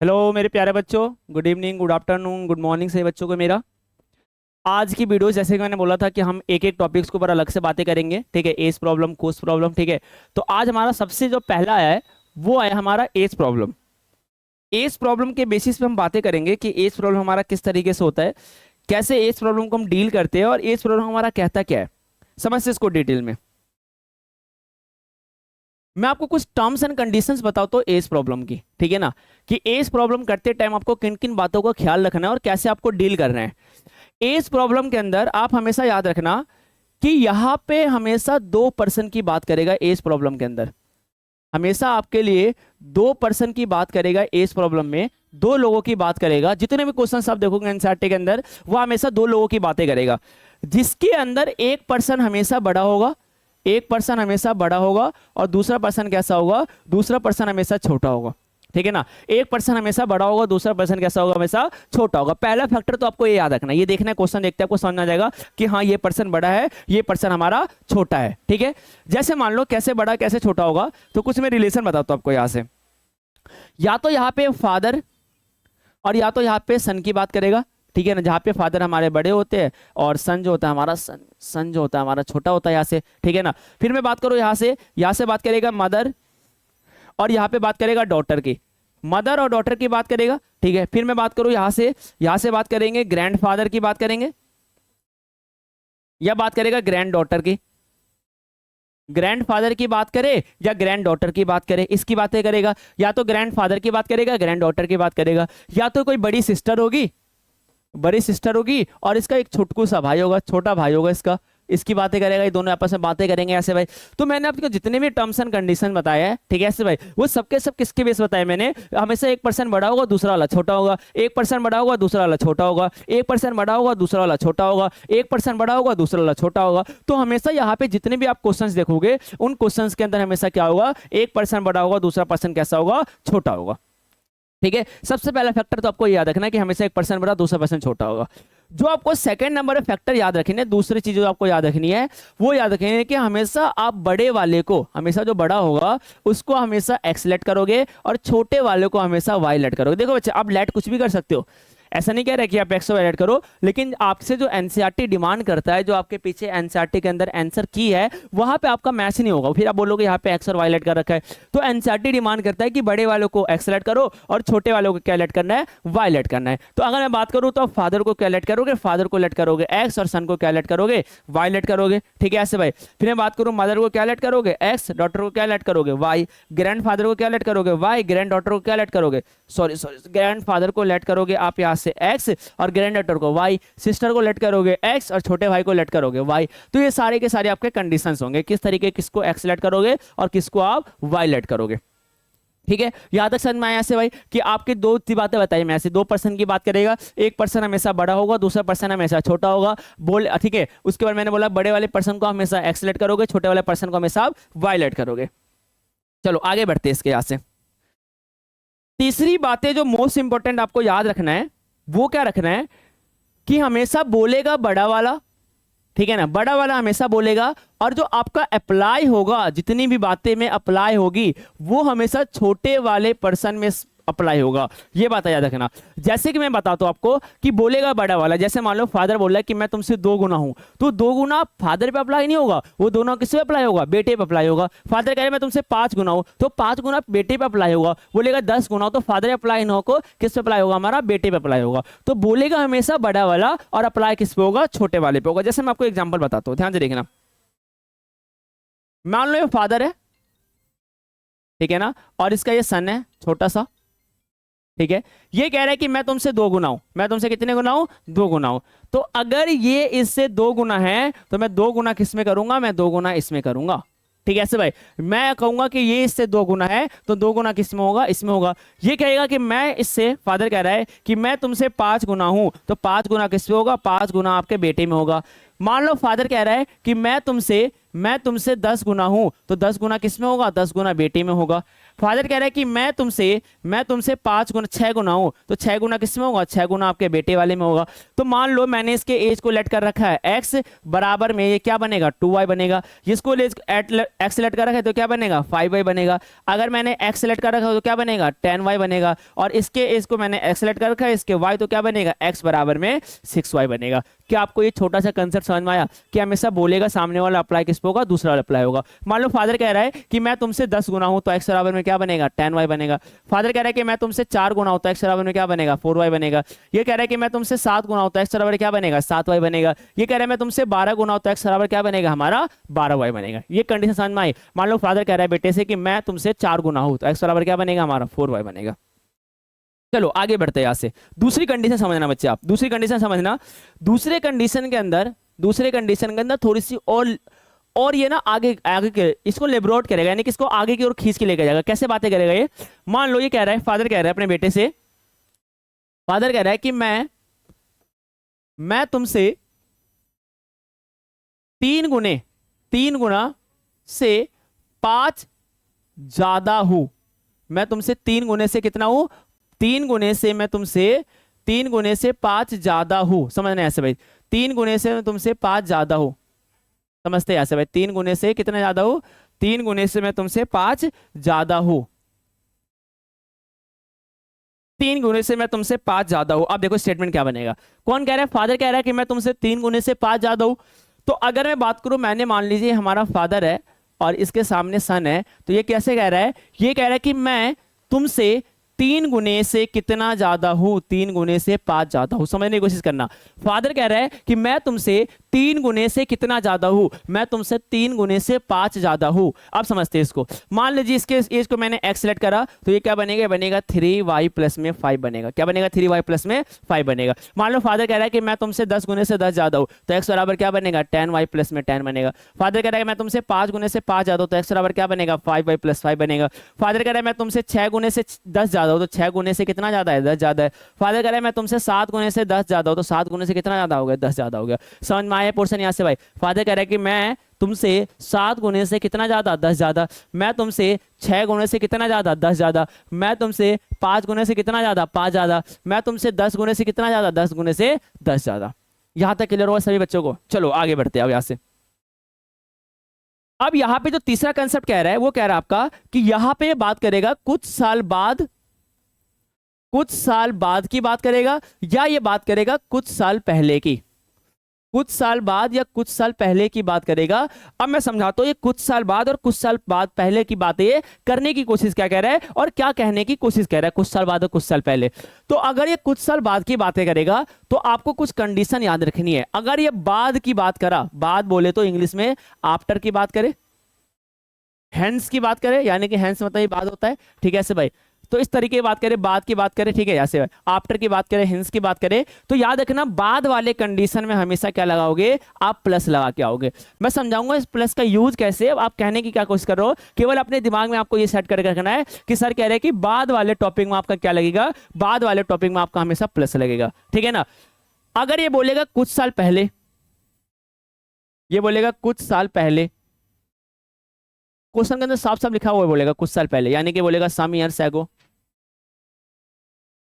Hello मेरे प्यारे बच्चों, good evening, good afternoon, good morning सभी बच्चों को मेरा। आज की वीडियो जैसे कि मैंने बोला था कि हम एक एक टॉपिक्स के ऊपर अलग से बातें करेंगे, ठीक है। एज प्रॉब्लम, कोस्ट प्रॉब्लम, ठीक है। तो आज हमारा सबसे जो पहला है वो है हमारा एज प्रॉब्लम। एज प्रॉब्लम के बेसिस पे हम बातें करेंगे कि एज प्रॉब्लम हमारा किस तरीके से होता है, कैसे एज प्रॉब्लम को हम डील करते हैं और एज प्रॉब्लम हमारा कहता क्या है। समझते इसको डिटेल में। मैं आपको कुछ टर्म्स एंड कंडीशंस बताता हूँ एज प्रॉब्लम की, ठीक है ना, कि एज प्रॉब्लम करते टाइम आपको किन किन बातों का ख्याल रखना है और कैसे आपको डील करना है। एज प्रॉब्लम के अंदर आप हमेशा याद रखना कि यहां पे हमेशा दो पर्सन की बात करेगा। एज प्रॉब्लम के अंदर हमेशा आपके लिए दो पर्सन की बात करेगा। एज प्रॉब्लम में दो लोगों की बात करेगा। जितने भी क्वेश्चन आप देखोगे एनसीईआरटी के अंदर वो हमेशा दो लोगों की बातें करेगा, जिसके अंदर एक पर्सन हमेशा बड़ा होगा, एक पर्सन हमेशा बड़ा होगा और दूसरा पर्सन कैसा होगा, दूसरा पर्सन हमेशा छोटा होगा, ठीक है ना। एक पर्सन हमेशा बड़ा होगा, दूसरा पर्सन कैसा होगा, हमेशा छोटा होगा। पहला फैक्टर तो आपको ये याद रखना, ये देखना है क्वेश्चन देखते हैं आपको समझ आ जाएगा कि हाँ ये पर्सन बड़ा है, ये पर्सन हमारा छोटा है, ठीक है। जैसे मान लो कैसे बड़ा कैसे छोटा होगा, तो कुछ मैं रिलेशन बताता हूं आपको। यहां से या तो यहाँ पे फादर और या तो यहाँ पे सन की बात करेगा, ठीक है ना। जहाँ पे फादर हमारे बड़े होते हैं और सन जो होता है हमारा सन जो होता है हमारा छोटा होता है यहाँ से, ठीक है ना। फिर मैं बात करूँ यहाँ से बात करेगा मदर और यहाँ पे बात करेगा डॉटर की, मदर और डॉटर की बात करेगा, ठीक है। फिर मैं बात करूँ यहाँ से बात करेंगे ग्रैंडफादर की बात करेंगे, या बात करेगा ग्रैंड डॉटर की। ग्रैंडफादर की बात करे या ग्रैंड डॉटर की बात करे, इसकी बातें करेगा। या तो ग्रैंडफादर की बात करेगा, ग्रैंड डॉटर की बात करेगा, या तो कोई बड़ी सिस्टर होगी, बड़ी सिस्टर होगी और इसका एक छोटकू सा भाई होगा, छोटा भाई होगा इसका, इसकी बातें करेगा। ये दोनों आपस में बातें करेंगे ऐसे भाई। तो मैंने आपको जितने भी टर्म्स एंड कंडीशन बताया है, ठीक है ऐसे भाई, वो सबके सब किसके बेस बताए मैंने। हमेशा एक पर्सन बड़ा होगा दूसरा वाला छोटा होगा, एक पर्सन बड़ा होगा दूसरा वाला छोटा होगा, एक पर्सन बड़ा होगा दूसरा वाला छोटा होगा, एक पर्सन बड़ा होगा दूसरा वाला छोटा होगा। तो हमेशा यहाँ पे जितने भी आप क्वेश्चंस देखोगे उन क्वेश्चंस के अंदर हमेशा क्या होगा, एक पर्सन बड़ा होगा दूसरा पर्सन कैसा होगा, छोटा होगा, ठीक है। सबसे पहला फैक्टर तो आपको याद रखना है कि हमेशा एक पर्सन बड़ा दूसरा पर्सन छोटा होगा। जो आपको सेकंड नंबर फैक्टर याद रखने, दूसरी चीज जो आपको याद रखनी है वो याद रखनी है कि हमेशा आप बड़े वाले को, हमेशा जो बड़ा होगा उसको हमेशा एक्स लेट करोगे और छोटे वाले को हमेशा वाई लेट करोगे। देखो बच्चे, आप लेट कुछ भी कर सकते हो, ऐसा नहीं कह रहा कि आप एक्स वाई लेट करो, लेकिन आपसे जो एनसीईआरटी डिमांड करता है, जो आपके पीछे एनसीईआरटी के अंदर आंसर की है वहां पे आपका मैच नहीं होगा। फिर आप बोलोगे यहाँ पे एक्स और वाई लेट कर रखा है। तो एनसीईआरटी डिमांड करता है कि बड़े वालों को एक्स लेट करो और छोटे वालों को क्या लेट करना है, वाई लेट करना है। तो अगर मैं बात करूँ तो फादर को क्या लेट करोगे, फादर को लेट करोगे एक्स और सन को क्या लेट करोगे, वाई लेट करोगे, ठीक है ऐसे भाई। फिर मैं बात करूँ मदर को क्या लेट करोगे, एक्स, डॉटर को क्या लेट करोगे, वाई, ग्रैंड फादर को क्या लेट करोगे, वाई, ग्रैंड डॉटर को क्या लेट करोगे, सॉरी ग्रैंड फादर को लेट करोगे आप यहाँ से एक्स और ग्रैंड डॉटर को वाई, सिस्टर को लेट करोगे एक्स और छोटे भाई को लेट करोगे वाई। तो ये सारे के सारे आपके कंडीशंस होंगे किस तरीके, किसको एक्स लेट करोगे और किसको आप वाई लेट करोगे, ठीक है। यहां तक समझ में आया से भाई कि आपकी दो बातें बताई मैं, ऐसे दो पर्सन की बात करेगा, एक पर्सन हमेशा बड़ा होगा दूसरा पर्सन हमेशा छोटा होगा, बोल ठीक है। उसके बाद मैंने बोला बड़े वाले पर्सन को हमेशा एक्स लेट करोगे, छोटे वाले पर्सन को हमेशा वाई लेट करोगे। चलो आगे बढ़ते हैं इसके यहां से। तीसरी बातें जो मोस्ट इंपॉर्टेंट आपको याद रखना है वो क्या रखना है कि हमेशा बोलेगा बड़ा वाला, ठीक है ना, बड़ा वाला हमेशा बोलेगा और जो आपका अप्लाई होगा, जितनी भी बातें में अप्लाई होगी वो हमेशा छोटे वाले पर्सन में अप्लाई होगा। ये बात याद रखना। जैसे कि मैं बताता हूं आपको कि बोलेगा बड़ा वाला, जैसे मान लो फादर बोल रहा है कि मैं तुमसे 2 गुना हूं, तो 2 गुना फादर पे अप्लाई नहीं होगा, वो दोनों किस पे अप्लाई होगा, बेटे पे अप्लाई होगा। फादर कह रहे मैं तुमसे 5 गुना हूं, तो 5 गुना बेटे पे अप्लाई होगा। बोलेगा 10 गुना हो तो फादर अप्लाई ना हो किस पे अप्लाई होगा, हमारा बेटे पे अप्लाई होगा। तो बोलेगा हमेशा बड़ा वाला और अप्लाई किस पे होगा, छोटे वाले पे होगा। जैसे मैं आपको एग्जाम्पल बताता हूँ, ध्यान से देखना। मान लो ये फादर है, ठीक है ना, और इसका ये सन है छोटा सा, ठीक है। ये कह रहा है कि मैं तुमसे 2 गुना हूं, मैं तुमसे कितने गुना हूं, 2 गुना हूं। तो अगर ये इससे 2 गुना है तो मैं 2 गुना किस में करूंगा, मैं 2 गुना इसमें करूंगा, ठीक है ऐसे भाई। मैं कहूंगा कि ये इससे 2 गुना है तो 2 गुना किस में होगा, इसमें होगा। ये कहेगा कि मैं इससे, फादर कह रहा है कि मैं तुमसे 5 गुना हूं, तो 5 गुना किस में होगा, 5 गुना आपके बेटे में होगा। मान लो फादर कह रहा है कि मैं तुमसे 10 गुना हूं, तो 10 गुना किस में होगा, 10 गुना बेटे में होगा। फादर कह रहा है कि मैं तुमसे 5 गुना 6 गुना हूं, तो 6 गुना किस में होगा, 6 गुना आपके बेटे वाले में होगा। तो मान लो मैंने इसके एज को लेट कर रखा है x बराबर में ये क्या बनेगा 2y बनेगा, जिसको x लेट कर रखा है तो क्या बनेगा 5y बनेगा। अगर मैंने x सेलेक्ट कर रखा है तो क्या बनेगा 10y बनेगा, और इसके इस को मैंने x सेलेक्ट कर रखा है, इसके y तो क्या बनेगा x बराबर में 6y बनेगा। क्या आपको ये छोटा सा कंसेप्ट समझ में आया कि हमेशा बोलेगा सामने वाला अप्लाई किस पे होगा, दूसरा वाला अप्लाई होगा। मान लो फादर कह रहा है कि मैं तुमसे 10 गुना हूं तो x बराबर में क्या बनेगा 10y बनेगा। फादर कह रहा है कि मैं तुमसे 4 गुना हूं तो x बराबर में क्या बनेगा 4y बनेगा। ये कह रहा है कि मैं तुमसे 7 गुना हूं तो x बराबर क्या बनेगा 7y बनेगा। ये कह रहा है मैं तुमसे 12 गुना हूं तो x बराबर क्या बनेगा हमारा 12y बनेगा। ये कंडीशन समझ में आई। मान लो फादर कह रहा है बेटे से कि मैं तुमसे 4 गुना हूं तो x बराबर क्या बनेगा हमारा 4y बनेगा। चलो आगे बढ़ते हैं यहाँ से। दूसरी कंडीशन समझना बच्चे, आप दूसरी कंडीशन समझना। दूसरे कंडीशन के अंदर थोड़ी सी और ये ना आगे आगे के इसको लेबरोट करेगा, यानी कि इसको आगे की ओर खींच के लेकर जाएगा। कैसे बातें करेगा ये, मान लो ये कह रहा है, फादर कह रहा है अपने बेटे से, फादर कह रहा है कि मैं तुमसे 3 गुना से 5 ज्यादा हूं। मैं तुमसे 3 गुने से कितना हूं, 3 गुने से मैं तुमसे 3 गुने से 5 ज्यादा हूं। समझना ऐसे भाई, 3 गुने से मैं तुमसे 5 ज्यादा हूं। समझते हैं ऐसे भाई, 3 गुने से कितना ज्यादा हूं, 3 गुने से मैं तुमसे 5 ज्यादा हूं। 3 गुने से मैं तुमसे 5 ज्यादा हूं। अब देखो स्टेटमेंट क्या बनेगा। कौन कह रहा है, फादर कह रहा है कि मैं तुमसे 3 गुने से 5 ज्यादा हूं। तो अगर मैं बात करूं, मैंने मान लीजिए हमारा फादर है और इसके सामने सन है, तो ये कैसे कह रहा है, ये कह रहा है कि मैं तुमसे 3 गुने से कितना ज्यादा हूं, 3 गुने से 5 ज्यादा हूं। समझने की कोशिश करना। फादर कह रहा है कि मैं तुमसे 3 गुने से कितना ज्यादा हूं, मैं तुमसे 3 गुने से 5 ज्यादा हूं। अब समझते हैं इसको। मान लीजिए इसके एज को मैंने x सेलेक्ट करा, तो ये क्या बनेगा, बनेगा 3y प्लस में 5 बनेगा। क्या बनेगा 3y प्लस में 5 बनेगा। मान लो फादर कह रहा है कि मैं तुमसे 10 गुने से 10 ज्यादा हूं, तो x बराबर क्या बनेगा 10y प्लस में 10 बनेगा। फादर कह रहा है मैं तुमसे 5 गुने से 5 ज्यादा हूं, तो x बराबर क्या बनेगा 5y प्लस 5 बनेगा। फादर कह रहा है मैं तुमसे 6 गुने से 10 ज्यादा हूं, तो 6 गुने से कितना ज्यादा है 10 ज्यादा है। फादर कह रहा है मैं तुमसे 7 गुने से 10 ज्यादा हूं, तो 7 गुने से कितना ज्यादा हो गया 10 ज्यादा हो गया। समझ में आया पोर्शन यहाँ से भाई। फादर कह रहा है कि मैं तुमसे 7 गुने से कितना ज्यादा 10 ज्यादा, मैं तुमसे 6 गुने से कितना ज्यादा 10 ज्यादा, मैं तुमसे 5 गुने से कितना ज्यादा 5 ज्यादा, मैं तुमसे 10 गुने से कितना ज्यादा 10 गुने से 10 ज्यादा। यहां तक क्लियर हुआ सभी बच्चों को। चलो आगे बढ़ते हैं अब यहां से। अब यहां पे जो तीसरा कंसेप्ट कह रहा है वो कह रहा है आपका कि यहां पे बात करेगा कुछ साल बाद की बात करेगा, या ये बात करेगा कुछ साल पहले की, कुछ साल बाद या कुछ साल पहले की बात करेगा। अब मैं समझाता हूं ये कुछ साल बाद और कुछ साल बाद पहले की बातें करने की कोशिश क्या कह रहा है और क्या कहने की कोशिश कह रहा है, कुछ साल बाद और कुछ साल पहले। तो अगर ये कुछ साल बाद की बातें करेगा तो आपको कुछ कंडीशन याद रखनी है। अगर ये बाद की बात करा, बाद बोले तो इंग्लिश में आफ्टर की बात करे, हैंस की बात करे, यानी कि हैंस मतलब ये बाद होता है, ठीक है ऐसे भाई। तो इस तरीके की बात करें, बाद की बात करें, ठीक है ऐसे आफ्टर की बात करें, हिंस की बात करें, तो याद रखना बाद वाले कंडीशन में हमेशा क्या लगाओगे, आप प्लस लगा के आओगे। मैं समझाऊंगा इस प्लस का यूज कैसे। आप कहने की क्या कोशिश कर रहे हो, केवल अपने दिमाग में आपको ये सेट करके रखना है कि सर कह रहे हैं कि बाद वाले टॉपिक में आपका क्या लगेगा, बाद वाले टॉपिक में आपका हमेशा प्लस लगेगा, ठीक है ना। अगर ये बोलेगा कुछ साल पहले, ये बोलेगा कुछ साल पहले, क्वेश्चन के अंदर साफ साफ लिखा हुआ बोलेगा कुछ साल पहले, यानी कि बोलेगा सम ईयर्स एगो,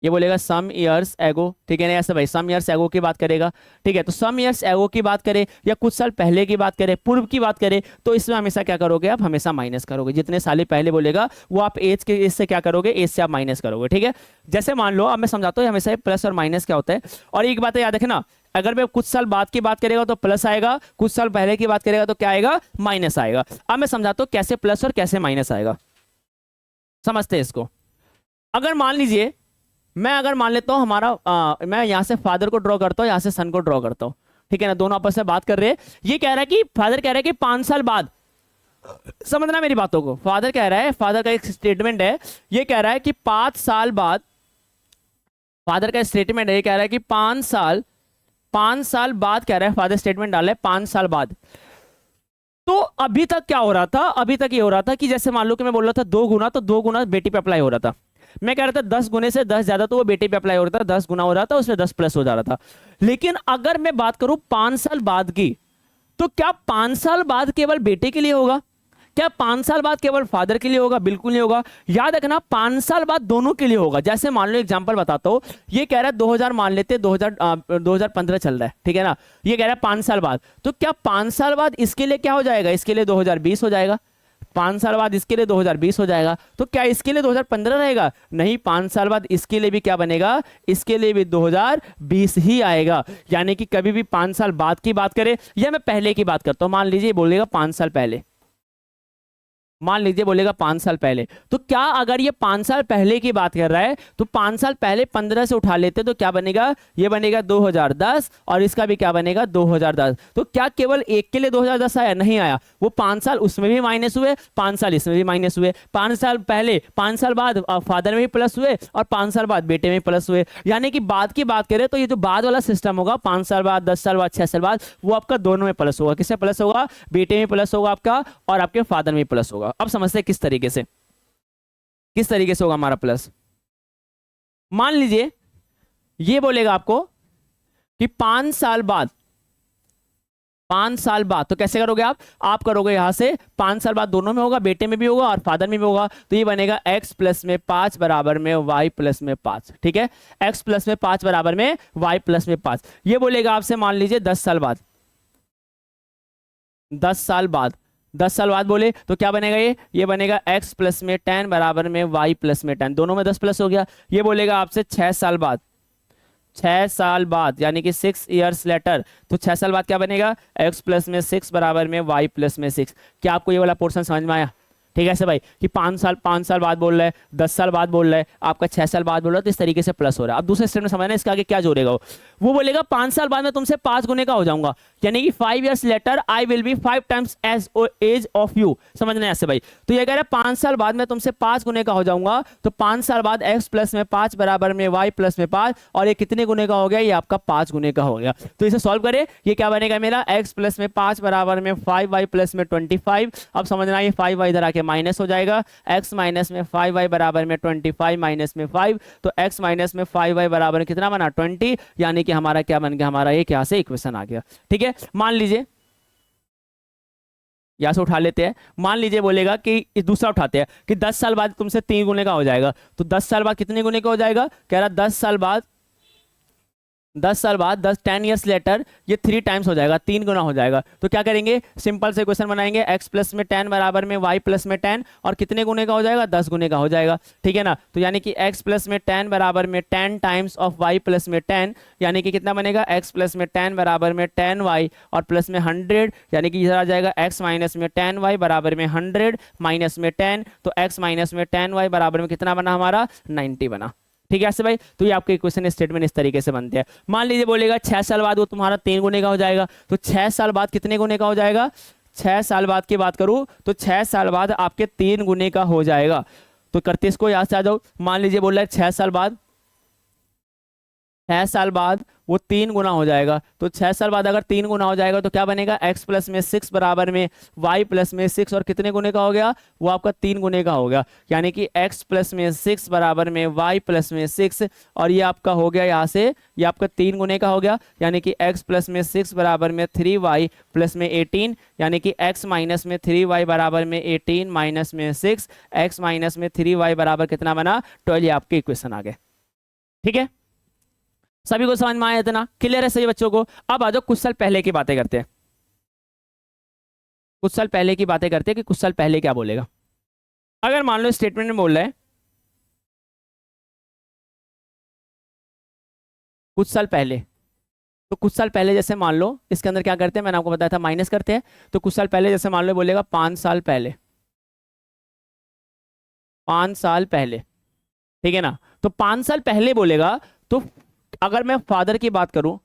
ये बोलेगा सम ईयर्स एगो, ठीक है ना ऐसे भाई, सम ईयर्स एगो की बात करेगा, ठीक है। तो सम ईयर्स एगो की बात करे या कुछ साल पहले की बात करे, पूर्व की बात करे, तो इसमें हमेशा क्या करोगे, आप हमेशा माइनस करोगे। जितने साल पहले बोलेगा वो आप एज के एज से क्या करोगे, एज से आप माइनस करोगे, ठीक है। जैसे मान लो अब मैं समझाता हूँ हमेशा प्लस और माइनस क्या होता है। और एक बात याद रखना, अगर मैं कुछ साल बाद की बात करेगा तो प्लस आएगा, कुछ साल पहले की बात करेगा तो क्या आएगा, माइनस आएगा। अब मैं समझाता हूं कैसे प्लस और कैसे माइनस आएगा, समझते हैं इसको। अगर मान लीजिए अगर मान लेता हूं मैं यहां से फादर को ड्रॉ करता हूं, यहां से सन को ड्रॉ करता हूं, ठीक है ना, दोनों आपस में बात कर रहे हैं। ये कह रहा है कि फादर कह रहा है कि 5 साल बाद, समझना मेरी बातों को, फादर कह रहा है, फादर का एक स्टेटमेंट है, ये कह रहा है कि 5 साल बाद, फादर का स्टेटमेंट है, ये कह रहा है कि 5 साल बाद कह रहा है, फादर स्टेटमेंट डाला है 5 साल बाद। तो अभी तक क्या हो रहा था, अभी तक ये हो रहा था कि जैसे मान लो कि मैं बोल रहा था 2 गुना, तो 2 गुना बेटी पे अप्लाई हो रहा था। मैं कह रहा था 10 गुने से 10 ज्यादा, तो वो बेटे पे अप्लाई हो रहा था, 10 गुना हो रहा था, उसमें 10 प्लस हो जा रहा था। लेकिन अगर मैं बात करूं 5 साल बाद की, तो क्या 5 साल बाद केवल बेटे के लिए होगा, क्या 5 साल बाद केवल फादर के लिए होगा? बिल्कुल नहीं होगा। याद रखना 5 साल बाद दोनों के लिए होगा। जैसे मान लो एग्जांपल बताता हूं, ये कह रहा है 2000 मान लेते, 2015 चल रहा है, ठीक है ना, ये कह रहा है 5 साल बाद, तो क्या 5 साल बाद इसके लिए क्या हो जाएगा? इसके लिए 2020 हो जाएगा। 5 साल बाद इसके लिए 2020 हो जाएगा। तो क्या इसके लिए 2015 रहेगा? नहीं, 5 साल बाद इसके लिए भी क्या बनेगा? इसके लिए भी 2020 ही आएगा। यानी कि कभी भी 5 साल बाद की बात करें या मैं पहले की बात करता हूं, मान लीजिए बोलेगा 5 साल पहले, मान लीजिए बोलेगा 5 साल पहले, तो क्या अगर ये 5 साल पहले की बात कर रहा है तो 5 साल पहले 15 से उठा लेते तो क्या बनेगा? ये बनेगा 2010 और इसका भी क्या बनेगा? 2010। तो क्या केवल एक के लिए 2010 आया? नहीं आया, वो 5 साल उसमें भी माइनस हुए, 5 साल इसमें भी माइनस हुए, 5 साल पहले 5 साल बाद फादर में भी प्लस हुए और 5 साल बाद बेटे में प्लस हुए। यानी कि बाद की बात करें तो ये जो बाद वाला सिस्टम होगा 5 साल बाद, 10 साल बाद, 6 साल बाद, वो आपका दोनों में प्लस होगा। किसमें प्लस होगा? बेटे में प्लस होगा आपका और आपके फादर में प्लस होगा। अब समझते हैं किस तरीके से, किस तरीके से होगा हमारा प्लस। मान लीजिए ये बोलेगा आपको कि 5 साल बाद, 5 साल बाद, तो कैसे करोगे आप करोगे यहां से 5 साल बाद दोनों में होगा, बेटे में भी होगा और फादर में भी होगा, तो ये बनेगा x प्लस में 5 बराबर में y प्लस में 5। ठीक है, x प्लस में 5 बराबर में y प्लस में 5। ये बोलेगा आपसे मान लीजिए 10 साल बाद, 10 साल बाद, 10 साल बाद बोले तो क्या बनेगा? ये बनेगा x प्लस में 10 बराबर में y प्लस में 10, दोनों में 10 प्लस हो गया। ये बोलेगा आपसे 6 साल बाद, 6 साल बाद यानी कि 6 इयर्स लेटर, तो 6 साल बाद क्या बनेगा? x प्लस में 6 बराबर में y प्लस में 6। क्या आपको ये वाला पोर्शन समझ में आया? ठीक है ऐसे भाई कि 5 साल बाद बोल रहा है, 10 साल बाद बोल रहा है, आपका 6 साल बाद बोल रहा है, तो इस तरीके से प्लस हो रहा है। अब दूसरे स्टेप में समझना इसके आगे क्या जोड़ेगा वो बोलेगा 5 साल बाद मैं तुमसे 5 गुने का हो जाऊंगा, यानी कि 5 years later I will be 5 times as age of you. समझना ऐसे भाई, तो ये कह रहा है 5 साल बाद मैं तुमसे 5 गुने का हो जाऊंगा, तो 5 साल बाद x प्लस में 5 बराबर में y प्लस में 5, और ये कितने गुने का हो गया? ये आपका 5 गुने का हो गया। तो इसे सॉल्व करें, ये क्या बनेगा मेरा? x प्लस में 5 बराबर में 5y प्लस में 25। अब समझना ये 5y इधर आके माइनस हो जाएगा, x माइनस में 5y बराबर में 25 माइनस में 5, तो x माइनस में 5y बराबर में कितना बना? 20, यानी कि हमारा क्या बन गया? हमारा एक यहाँ से इक्वेशन आ गया। ठीक है, मान लीजिए यहां से उठा लेते हैं, मान लीजिए बोलेगा कि दूसरा उठाते हैं कि 10 साल बाद तुमसे 3 गुने का हो जाएगा, तो 10 साल बाद कितने गुने का हो जाएगा? कह रहा 10 साल बाद 10 ईयर्स लेटर ये 3 टाइम्स हो जाएगा, 3 गुना हो जाएगा। तो क्या करेंगे? सिंपल से क्वेश्चन बनाएंगे, x प्लस में 10 बराबर में y प्लस में 10, और कितने गुने का हो जाएगा? 10 गुने का हो जाएगा। ठीक है ना, तो यानी कि x प्लस में 10 बराबर में 10 टाइम्स ऑफ y प्लस में 10, यानी कि कितना बनेगा? x प्लस में 10 बराबर में 10y और प्लस में 100, यानी कि इधर आ जाएगा x माइनस में 10y बराबर में 100 माइनस में 10, तो x माइनस में 10y बराबर में कितना बना? हमारा 90 बना। ठीक है ऐसे भाई, तो ये आपके इक्वेशन स्टेटमेंट इस तरीके से बनते हैं। मान लीजिए बोलेगा 6 साल बाद वो तुम्हारा 3 गुने का हो जाएगा, तो 6 साल बाद कितने गुने का हो जाएगा? 6 साल बाद की बात करूं तो 6 साल बाद आपके 3 गुने का हो जाएगा। तो करते इसको याद से आ जाओ, मान लीजिए बोल रहा है 6 साल बाद, 6 साल बाद वो 3 गुना हो जाएगा, तो 6 साल बाद अगर 3 गुना हो जाएगा तो क्या बनेगा? x प्लस में 6 बराबर में y प्लस में 6, और कितने गुने का हो गया? वो आपका 3 गुने का हो गया, यानी कि x प्लस में 6 बराबर में y प्लस में 6, और ये आपका हो गया यहाँ से, ये आपका 3 गुने का हो गया, यानी कि x प्लस में 6 बराबर में 3y प्लस में 18, यानी कि x माइनस में 3y बराबर में 18 माइनस में 6, x माइनस में 3y बराबर कितना बना? 12। ये आपके इक्वेशन आ गए। ठीक है, सभी को समझ में आया? इतना क्लियर है सभी बच्चों को? अब आ जाओ कुछ साल पहले की बातें करते हैं, कुछ साल पहले की बातें करते हैं कि कुछ साल पहले क्या बोलेगा। अगर मान लो स्टेटमेंट में बोल रहा है कुछ साल पहले, तो कुछ साल पहले जैसे मान लो इसके अंदर क्या करते हैं, मैंने आपको बताया था माइनस करते हैं, तो कुछ साल पहले जैसे मान लो बोलेगा 5 साल पहले, 5 साल पहले। ठीक है ना, तो 5 साल पहले बोलेगा, तो अगर मैं फादर की बात करूं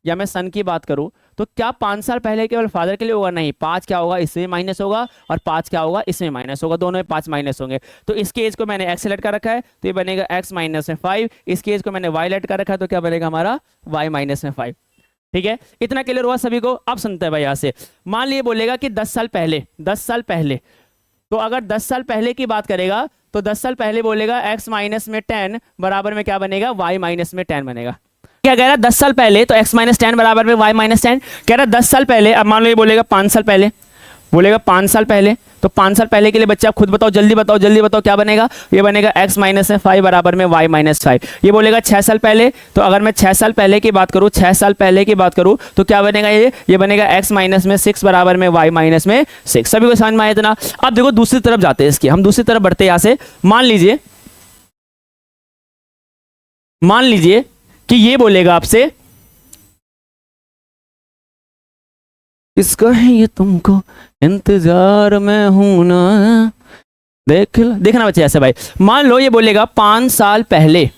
या मैं सन की बात करूं तो क्या 5 साल पहले केवल फादर के लिए होगा? नहीं, 5 क्या होगा? इसमें माइनस होगा, और 5 क्या होगा? इसमें माइनस होगा, दोनों में 5 माइनस होंगे। तो इसके एज को मैंने x लेट कर रखा है, तो ये बनेगा x माइनस में 5, इसके एज को मैंने y लेट कर रखा है, तो क्या बनेगा हमारा? y माइनस में 5। ठीक है, इतना क्लियर हुआ सभी को? अब सुनते हैं भाई यहाँ से, मान लिए बोलेगा कि 10 साल पहले, 10 साल पहले, तो अगर 10 साल पहले की बात करेगा तो 10 साल पहले बोलेगा x माइनस में 10 बराबर में क्या बनेगा? y माइनस में 10 बनेगा। क्या कह रहा है? 10 साल पहले, तो x माइनस 10 बराबर में y माइनस 10। कह रहा है 10 साल पहले, अब मान लो ये बोलेगा 5 साल पहले, बोलेगा 5 साल पहले, तो 5 साल पहले के लिए बच्चे आप खुद बताओ, जल्दी बताओ, जल्दी बताओ क्या बनेगा। ये बनेगा x माइनस में 5 बराबर में y माइनस 5। ये बोलेगा 6 साल पहले, तो अगर मैं 6 साल पहले की बात करूं, 6 साल पहले की बात करूं तो क्या बनेगा, ये बनेगा x माइनस में 6 बराबर में y माइनस में 6। सभी को समझ में आया इतना। अब देखो दूसरी तरफ जाते हैं इसकी, हम दूसरी तरफ बढ़ते हैं यहां से। मान लीजिए कि ये बोलेगा आपसे, किसका है ये तुमको इंतजार में हूं ना, देखना बच्चे ऐसे भाई। मान लो ये बोलेगा 5 साल पहले,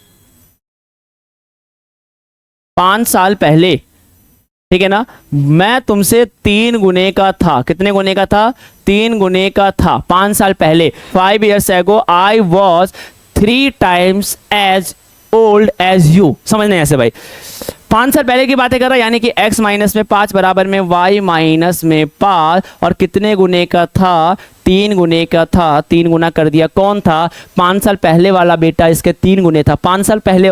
5 साल पहले, ठीक है ना, मैं तुमसे 3 गुने का था। कितने गुने का था? 3 गुने का था 5 साल पहले। 5 years ago I was 3 times as old as you। समझने ऐसे भाई, 5 साल पहले की बातें कर रहा है, यानी कि x माइनस में 5 बराबर में y माइनस में 5, और कितने गुने का था? 3 गुने का था। 3 गुना कर दिया, कौन था? 5 साल पहले वाला बेटा इसके 3 गुने था। 5 साल पहले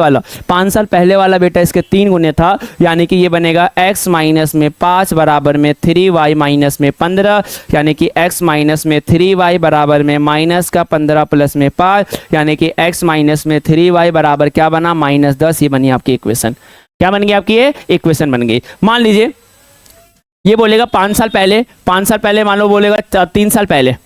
वाला बेटा इसके 3 गुने था, यानी कि ये बनेगा x माइनस में 5 बराबर में 3y माइनस में 15, यानी कि x माइनस में 3y बराबर में माइनस का 15 प्लस में 5, यानी कि x माइनस में 3y बराबर क्या बना? -10। ये बनी आपकी इक्वेशन। क्या बन गई आपकी? ये इक्वेशन बन गई। मान लीजिए ये बोलेगा 5 साल पहले, 5 साल पहले मान लो बोलेगा 3 साल पहले,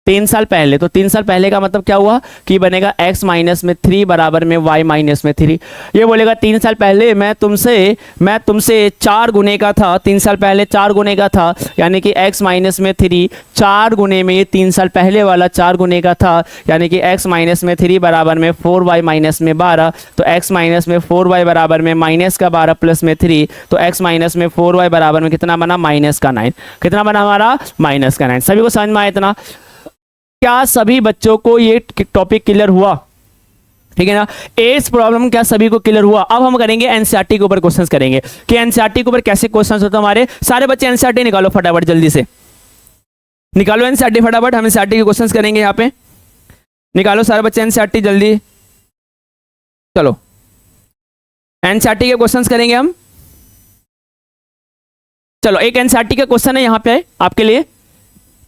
3 साल पहले, तो 3 साल पहले का मतलब क्या हुआ कि बनेगा x माइनस में 3 बराबर में y माइनस में 3। ये बोलेगा 3 साल पहले मैं तुमसे 4 गुने का था। 3 साल पहले 4 गुने का था, यानी कि x माइनस में 3 4 गुने में, ये 3 साल पहले वाला 4 गुने का था, यानी कि x माइनस में 3 बराबर में 4y माइनस में 12। तो x माइनस में 4y बराबर में माइनस का 12 प्लस में 3, तो x माइनस में 4y बराबर में कितना बना? -9। कितना बना हमारा? -9। सभी को समझ में आया इतना? क्या सभी बच्चों को ये टॉपिक क्लियर हुआ? ठीक है ना, एज प्रॉब्लम क्या सभी को क्लियर हुआ? अब हम करेंगे एनसीईआरटी के ऊपर क्वेश्चंस करेंगे कि एनसीईआरटी के ऊपर कैसे क्वेश्चंस होते हैं हमारे। सारे बच्चे एनसीईआरटी निकालो फटाफट, जल्दी से निकालो एनसीईआरटी फटाफट। हम एनसीईआरटी के क्वेश्चंस करेंगे यहाँ पे, निकालो सारे बच्चे एनसीईआरटी जल्दी। चलो एनसीईआरटी के क्वेश्चंस करेंगे हम। चलो एक एनसीईआरटी का क्वेश्चन है यहाँ पे आपके लिए।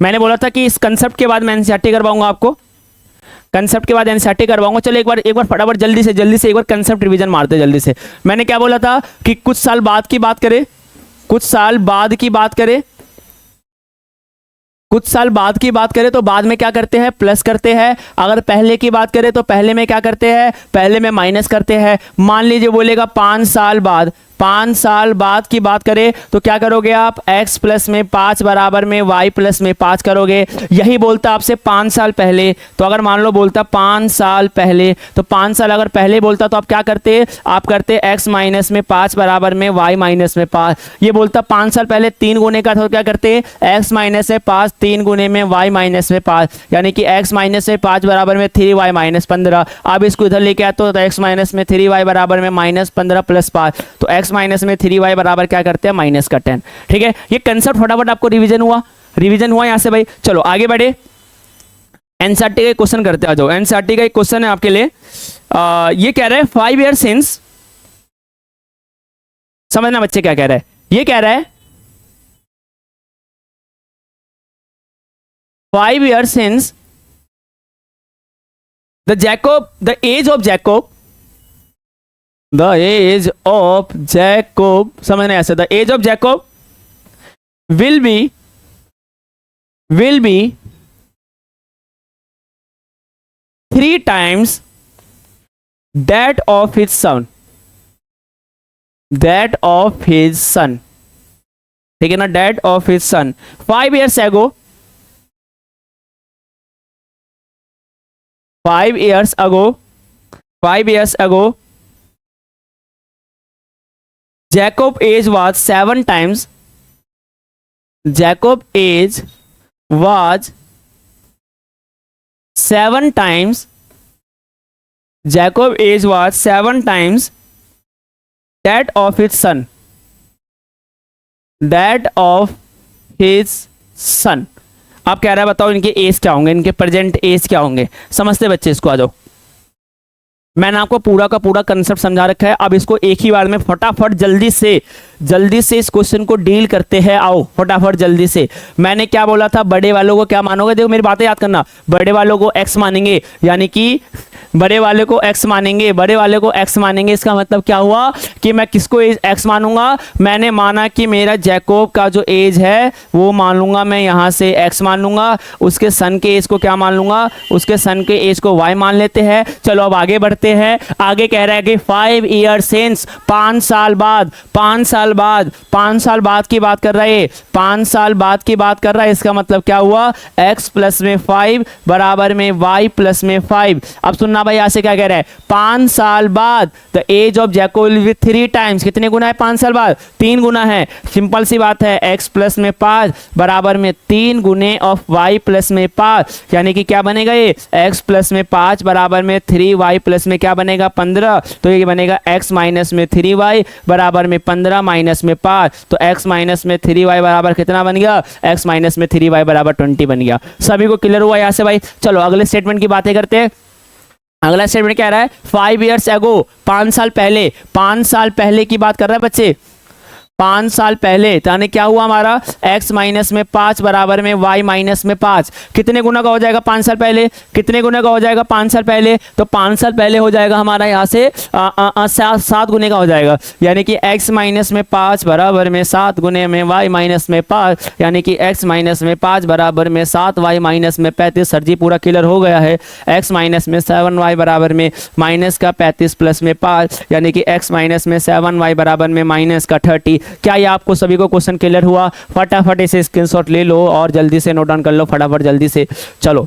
मैंने बोला था कि इस कंसेप्ट के बाद मैं एनसीईआरटी करवाऊंगा आपको, कंसेप्ट के बाद एनसीईआरटी करवाऊंगा। चलो एक बार फटाफट जल्दी से एक बार कंसेप्ट रिवीजन मारते जल्दी से। मैंने क्या बोला था कि कुछ साल बाद की बात करें, कुछ साल बाद की बात करें, कुछ साल बाद की बात करें तो बाद में क्या करते हैं? प्लस करते हैं। अगर पहले की बात करें तो पहले में क्या करते हैं? पहले में माइनस करते हैं। मान लीजिए बोलेगा 5 साल बाद, 5 साल बाद की बात करें तो क्या करोगे आप? x प्लस में 5 बराबर में y प्लस में 5 करोगे। यही बोलता आपसे 5 साल पहले, तो अगर मान लो बोलता 5 साल पहले, तो 5 साल अगर पहले बोलता तो आप क्या करते? आप करते x माइनस में 5 बराबर में y माइनस में 5। ये बोलता 5 साल पहले 3 गुने का था, तो क्या करते? x माइनस में 5 3 गुने में y माइनस में 5, यानी कि x माइनस में 5 बराबर में 3y माइनस 15। अब इसको इधर लेके आते हो तो x माइनस में 3y बराबर में -15 प्लस 5, तो x माइनस में 3y बराबर क्या करते हैं? माइनस का 10। ठीक है, ये कंसेप्ट फटाफट आपको रिवीजन हुआ यहां से भाई। चलो आगे बढ़े, एनसीईआरटी का क्वेश्चन करते आ जाओ। एनसीईआरटी का एक क्वेश्चन है आपके लिए। ये कह रहा है 5 years since, समझना बच्चे क्या कह रहा है। ये कह रहा है 5 years since the age of Jacob, समझना ऐसे, the age of Jacob will be 3 times that of his son, ठीक है ना, that of his son। 5 years ago, 5 years ago Jacob age was 7 times, Jacob age was 7 times, Jacob age was 7 times that of his son, आप कह रहा है बताओ इनके as क्या होंगे, इनके प्रेजेंट एज क्या होंगे। समझते बच्चे इसको, आ जाओ मैंने आपको पूरा का पूरा कंसेप्ट समझा रखा है। अब इसको एक ही बार में फटाफट जल्दी से इस क्वेश्चन को डील करते हैं। आओ फटाफट जल्दी से। मैंने क्या बोला था, बड़े वालों को क्या मानोगे, देखो मेरी बातें याद करना, बड़े वालों को x मानेंगे, यानी कि बड़े वाले को x मानेंगे, बड़े वाले को x मानेंगे। इसका मतलब क्या हुआ कि मैं किसको x मानूंगा, मैंने माना कि मेरा जैकोब का जो एज है वो मान लूंगा मैं यहाँ से x मान लूंगा, उसके सन के एज को क्या मान लूंगा, उसके सन के एज को y मान लेते हैं। चलो अब आगे बढ़ते हैं। आगे कह रहा है कि 5 ईयर सिंस, 5 साल बाद, 5 साल बाद, 5 साल बाद की बात कर रहा है, 5 साल बाद की बात कर रहा है। इसका मतलब क्या हुआ, x प्लस में 5 बराबर में y प्लस में 5। अब सुनना भाई, यहां से क्या कह रहा है, 5 साल बाद the age of Jacob will be 3 times. कितने गुना है 5 साल बाद, 3 गुना है। सिंपल सी बात है, x प्लस में 5 बराबर में 3 गुने ऑफ y प्लस में 5, यानी कि क्या बनेगा ये, x प्लस में 5 बराबर में 3y प्लस में क्या बनेगा 15। तो ये बनेगा x माइनस में 3y बराबर में 15 माइनस में 5। तो x माइनस में 3y बराबर कितना बन गया, x माइनस में 3y बराबर 20 बन गया। सभी को क्लियर हुआ यहाँ से भाई। चलो अगले स्टेटमेंट की बातें करते हैं। अगला स्टेटमेंट क्या रहा है, 5 ईयर्स एगो, 5 साल पहले, 5 साल पहले की बात कर रहा है बच्चे, 5 साल पहले। यानी क्या हुआ हमारा, x माइनस में 5 बराबर में y माइनस में 5। कितने गुना का हो जाएगा 5 साल पहले, कितने गुना का हो जाएगा 5 साल पहले, तो 5 साल पहले हो जाएगा हमारा यहाँ से 7 गुने का हो जाएगा, यानी कि x माइनस में 5 बराबर में 7 गुने में y माइनस में 5, यानी कि x माइनस में 5 बराबर में 7 y माइनस में 35। सर जी पूरा क्लियर हो गया है। x माइनस में 7y बराबर में माइनस का 35 प्लस में 5, यानी कि x माइनस में 7y बराबर में माइनस का 30। क्या ये आपको सभी को क्वेश्चन क्लियर हुआ? फटाफट इसे स्क्रीनशॉट ले लो और जल्दी से नोट डाउन कर लो फटाफट जल्दी से। चलो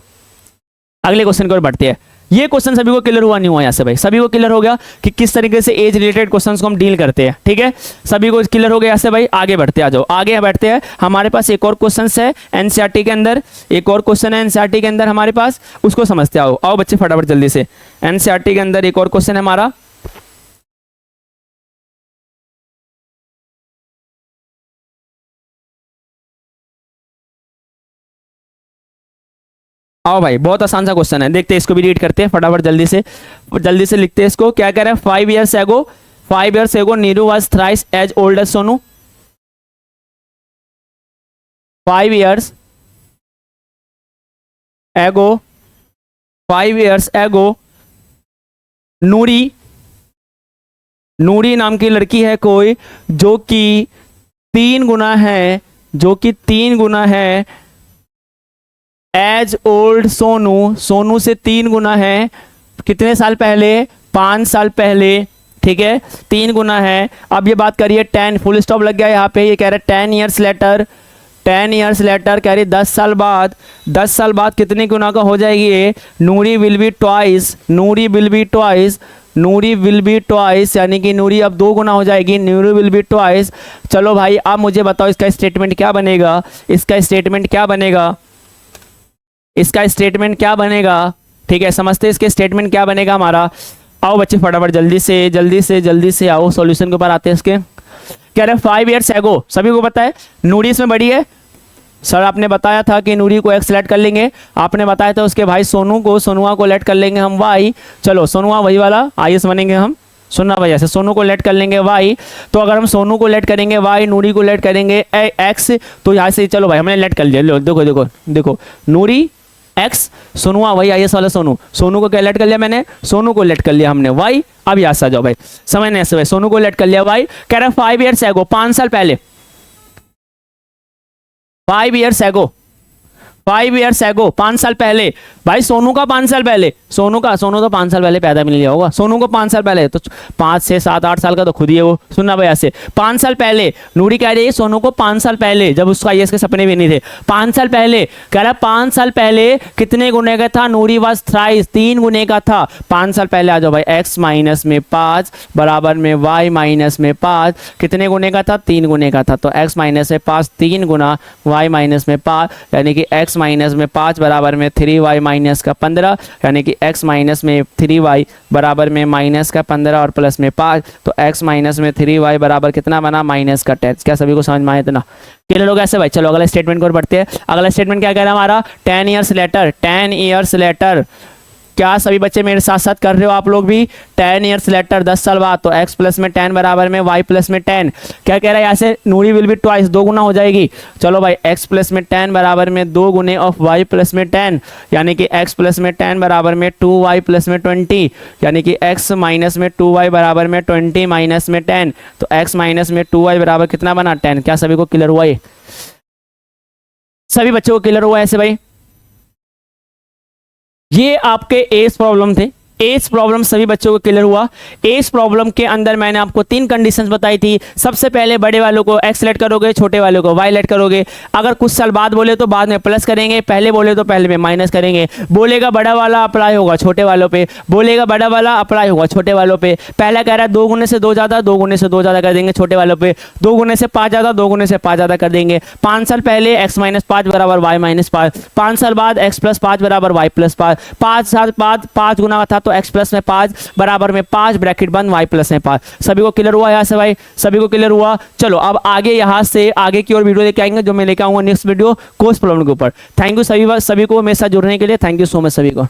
अगले क्वेश्चन की ओर बढ़ते हैं। ये क्वेश्चन सभी को क्लियर हुआ नहीं हुआ यहाँ से भाई, सभी को क्लियर हो गया कि किस तरीके से एज रिलेटेड क्वेश्चंस को हम डील करते हैं, ठीक है, सभी को क्लियर हो गया यहाँ से भाई। आगे बढ़ते, आ जाओ आगे बढ़ते हैं। हमारे पास एक और क्वेश्चन है एनसीईआरटी के अंदर, एक और क्वेश्चन है एनसीईआरटी के अंदर हमारे पास, उसको समझते आओ। आओ बच्चे फटाफट जल्दी से। एनसीईआरटी के अंदर एक और क्वेश्चन है हमारा, आओ भाई, बहुत आसान सा क्वेश्चन है, देखते हैं इसको भी रीड करते हैं फटाफट जल्दी से लिखते हैं इसको। क्या कह रहा है, 5 years ago Neeru was thrice as old as Sonu. 5 years ago Noori नाम की लड़की है कोई जो कि 3 गुना है एज ओल्ड सोनू से 3 गुना है। कितने साल पहले, 5 साल पहले, ठीक है, 3 गुना है। अब ये बात करिए 10, फुल स्टॉप लग गया यहाँ पे। ये कह रहा है 10 years later कह रही 10 साल बाद, 10 साल बाद कितने गुना का हो जाएगी ये, नूरी विल बी ट्वाइस, यानी कि नूरी अब 2 गुना हो जाएगी, नूरी विल बी ट्वाइस। चलो भाई अब मुझे बताओ इसका स्टेटमेंट क्या बनेगा, ठीक है, समझते हैं इसके स्टेटमेंट क्या बनेगा हमारा। आओ बच्चे फटाफट जल्दी से आओ, सॉल्यूशन के ऊपर आते हैं इसके। कह रहे 5 years ago, सभी को पता है नूरी इसमें बड़ी है। सर आपने बताया था कि नूरी को x लेट कर लेंगे, आपने बताया था उसके भाई सोनुआ को लेट कर लेंगे हम y। चलो सोनुआ वही वाला IS बनेंगे हम, सुनना भाई ऐसे, सोनू को लेट कर लेंगे y। तो अगर हम सोनू को लेट करेंगे y, नूरी को लेट करेंगे x, तो यहाँ से चलो भाई हमने लेट कर लिया। लो देखो नूरी x, सोनुआ वही IS वाला सोनू को क्या लेट कर लिया मैंने, सोनू को लेट कर लिया हमने y। अब यहाँ से आ जाओ भाई, समझने ऐसे भाई, सोनू को लेट कर लिया y। कह रहा है 5 years ago, 5 साल पहले, 5 years ago 5 साल पहले भाई, सोनू का 5 साल पहले, सोनू तो 5 साल पहले पैदा मिल गया होगा, सोनू को 5 साल पहले, तो 5 से 7 8 साल का तो खुद ही है वो। सुनना भाई ऐसे, 5 साल पहले नूरी कह रही है सोनू को 5 साल पहले, जब उसका IS के सपने भी नहीं थे, 5 साल पहले। कह रहा 5 साल पहले कितने गुने का था, नूरी वाज थ्राइस, 3 गुने का था। 5 साल पहले आ जाओ भाई, x माइनस में 5 बराबर में y माइनस में 5, कितने गुने का था, 3 गुने का था। तो x माइनस में 5 3 गुना y माइनस में 5, यानी कि x माइनस में 5 बराबर में 3y माइनस का 15, यानी कि x माइनस में 3y बराबर में माइनस का 15 और प्लस में 5। तो x माइनस में 3y बराबर कितना बना, माइनस का 10। क्या सभी को समझ में आया इतना? क्लियर हो गया ऐसे भाई। चलो अगला स्टेटमेंट को बढ़ते हैं। अगला स्टेटमेंट क्या कह रहा है हमारा, 10 years later क्या सभी बच्चे मेरे साथ साथ कर रहे हो आप लोग भी? 10 ईयर्स लेटर, 10 साल बाद, तो x प्लस में 10 बराबर में y प्लस में 10। क्या कह रहा है यहाँ से? नूरी विल बी ट्वाइस, दो गुना हो जाएगी। चलो भाई x प्लस में 10 बराबर में 2 गुने ऑफ y प्लस में 10, यानी कि x प्लस में 10 बराबर में 2y प्लस में 20, यानी कि x माइनस में 2y बराबर में 20 माइनस में 10, तो x माइनस में 2y बराबर कितना बना? 10। क्या सभी को क्लियर हुआ? ये सभी बच्चों को क्लियर हुआ ऐसे भाई? ये आपके एस प्रॉब्लम थे। एस प्रॉब्लम सभी बच्चों को क्लियर हुआ? एस प्रॉब्लम के अंदर मैंने आपको 3 कंडीशंस बताई थी। सबसे पहले बड़े वालों को x लेट करोगे, छोटे वालों को y लेट करोगे। अगर कुछ साल बाद बोले तो बाद में प्लस करेंगे, पहले बोले तो पहले में माइनस करेंगे। बोलेगा बड़ा वाला अप्लाई होगा छोटे वालों पे, बोलेगा बड़ा वाला अप्लाई होगा छोटे वालों पे। पहला कह रहा है 2 गुने से 2 ज्यादा, 2 गुने से 2 ज्यादा कर देंगे छोटे वालों पे। 2 गुने से 5 ज्यादा, 2 गुने से 5 ज्यादा कर देंगे। 5 साल पहले x माइनस 5 बराबर y माइनस 5, 5 साल बाद x प्लस 5 बराबर y प्लस 5, 5 साल बाद 5 गुना था तो x प्लस में 5 बराबर में 5 ब्रैकेट बंद y प्लस में 5। सभी को क्लियर हुआ यहाँ से भाई? सभी को क्लियर हुआ? चलो अब आगे यहाँ से आगे की और वीडियो लेके आएंगे जो मैं लेके आऊंगा नेक्स्ट वीडियो कोर्स प्रॉब्लम के ऊपर। थैंक यू सभी को मेरे साथ जुड़ने के लिए। थैंक यू सो मच सभी को।